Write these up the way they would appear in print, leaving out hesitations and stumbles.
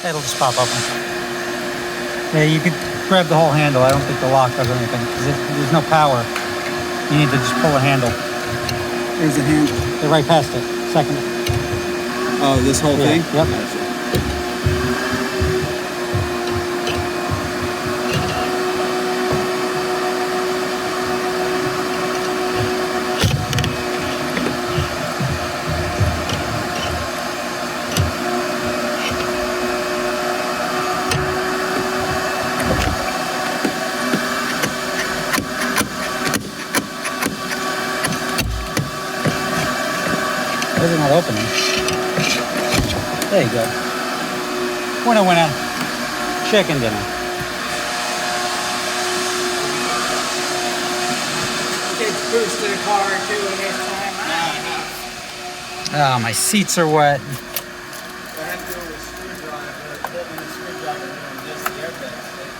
It'll just pop open. Yeah, you could grab the whole handle. I don't think the lock does anything because there's no power. You need to just pull the handle. Where's the handle? They're right past it. Second. Oh, this whole thing? Yep. Gotcha. Why is it not opening? There you go. Winner, winner. Chicken dinner. Kids boost to the car too in this time. Oh, my seats are wet. I have to go with a screwdriver, holding the screwdriver doing this, the airbag stick.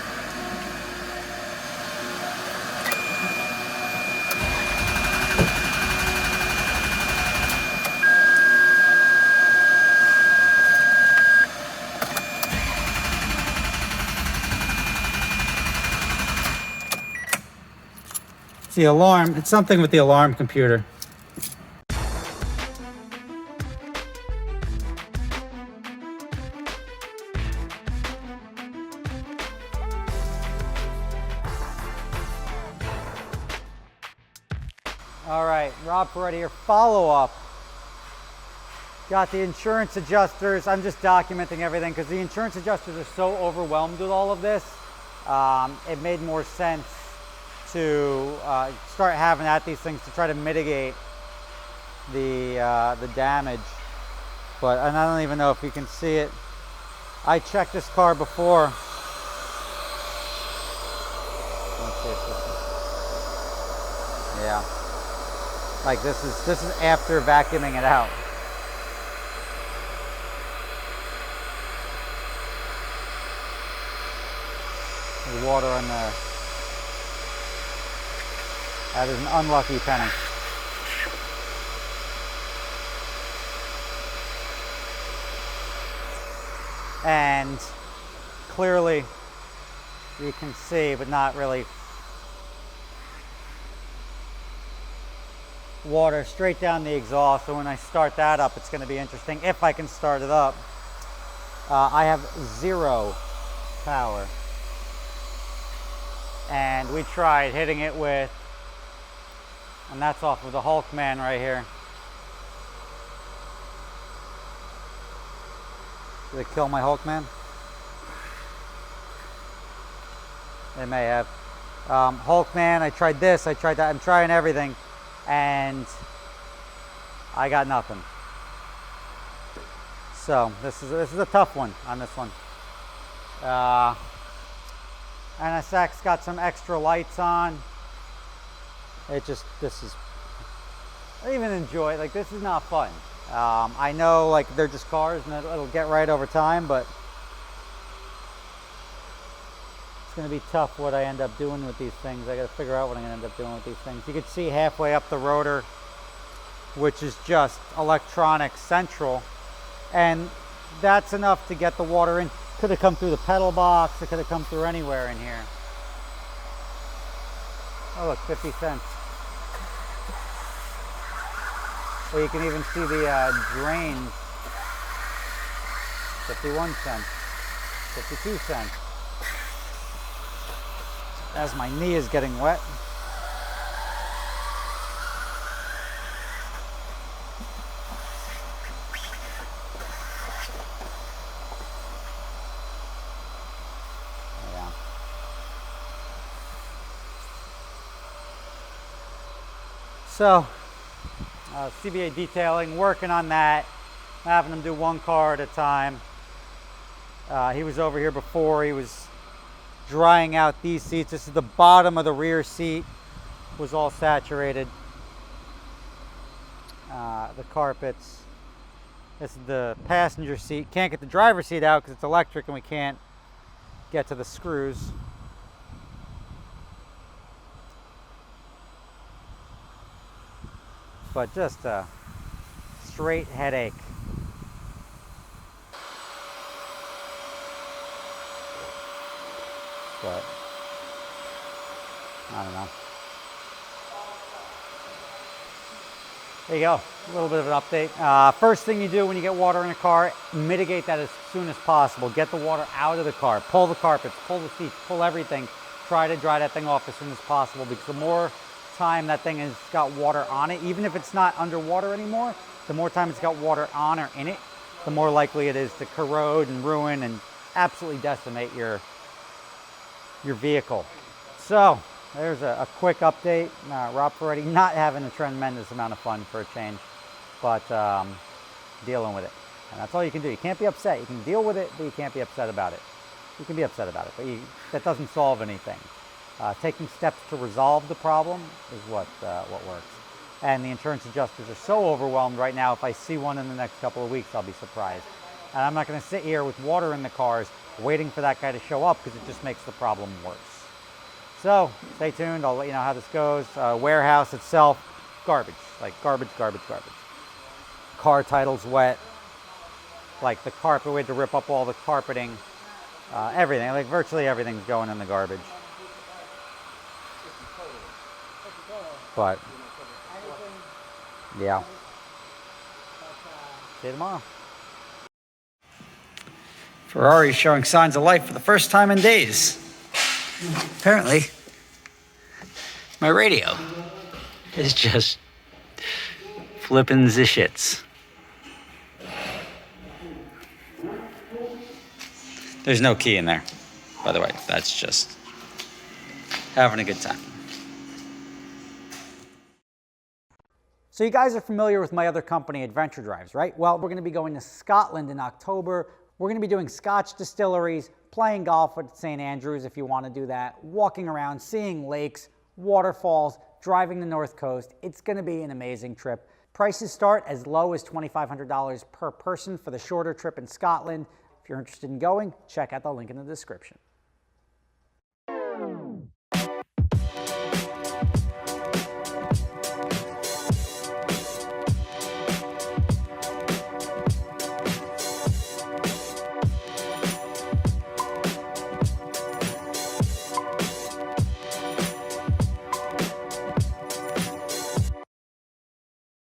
It's the alarm. It's something with the alarm computer. All right, Rob Ferretti here. Follow up. Got the insurance adjusters. I'm just documenting everything because the insurance adjusters are so overwhelmed with all of this. It made more sense to start having at these things to try to mitigate the damage. But and I don't even know if you can see it. I checked this car before. Let's see if this is, yeah. Like this is after vacuuming it out. There's water on there. That is an unlucky penny. And clearly you can see, but not really, water straight down the exhaust. So when I start that up, it's going to be interesting if I can start it up. I have 0 power, and we tried hitting it with, and that's off of the Hulkman right here. Did it kill my Hulkman? They may have. Hulkman, I tried this, I tried that, I'm trying everything, and I got nothing. So this is a tough one on this one. NSX got some extra lights on. I don't even enjoy it. Like, this is not fun. I know, like, they're just cars and it'll get right over time, but it's going to be tough what I end up doing with these things. I got to figure out what I'm going to end up doing with these things. You can see halfway up the rotor, which is just electronic central, and that's enough to get the water in. Could have come through the pedal box. It could have come through anywhere in here. Oh, look, 50 cents. Well, you can even see the drains. 51 cents, 52 cents. As my knee is getting wet. Yeah. So, CBA detailing, working on that, having them do one car at a time. He was over here before. He was drying out these seats. This is the bottom of the rear seat, was all saturated. The carpets. This is the passenger seat. Can't get the driver's seat out because it's electric and we can't get to the screws. But just a straight headache. but I don't know. There you go, a little bit of an update. First thing you do when you get water in a car, mitigate that as soon as possible. Get the water out of the car, pull the carpets, pull the seats, pull everything. Try to dry that thing off as soon as possible, because the more time that thing has got water on it, even if it's not underwater anymore, the more time it's got water on or in it, the more likely it is to corrode and ruin and absolutely decimate your vehicle. So there's a quick update. Rob Ferretti not having a tremendous amount of fun for a change, but dealing with it. And that's all you can do. You can't be upset. You can deal with it, but you can't be upset about it. You can be upset about it, but that doesn't solve anything. Taking steps to resolve the problem is what works. And the insurance adjusters are so overwhelmed right now. If I see one in the next couple of weeks, I'll be surprised. And I'm not going to sit here with water in the cars waiting for that guy to show up, because it just makes the problem worse. So stay tuned. I'll let you know how this goes. Warehouse itself, garbage, like garbage, garbage, garbage. Car title's wet. Like the carpet, we had to rip up all the carpeting. Everything, like virtually everything's going in the garbage. But yeah. See you tomorrow. Ferrari showing signs of life for the first time in days. Apparently, my radio is just flipping the shits. There's no key in there, by the way. That's just having a good time. So you guys are familiar with my other company, Adventure Drives, right? Well, we're going to be going to Scotland in October. We're going to be doing Scotch distilleries, playing golf at St. Andrews if you want to do that, walking around, seeing lakes, waterfalls, driving the North Coast. It's going to be an amazing trip. Prices start as low as $2,500 per person for the shorter trip in Scotland. If you're interested in going, check out the link in the description.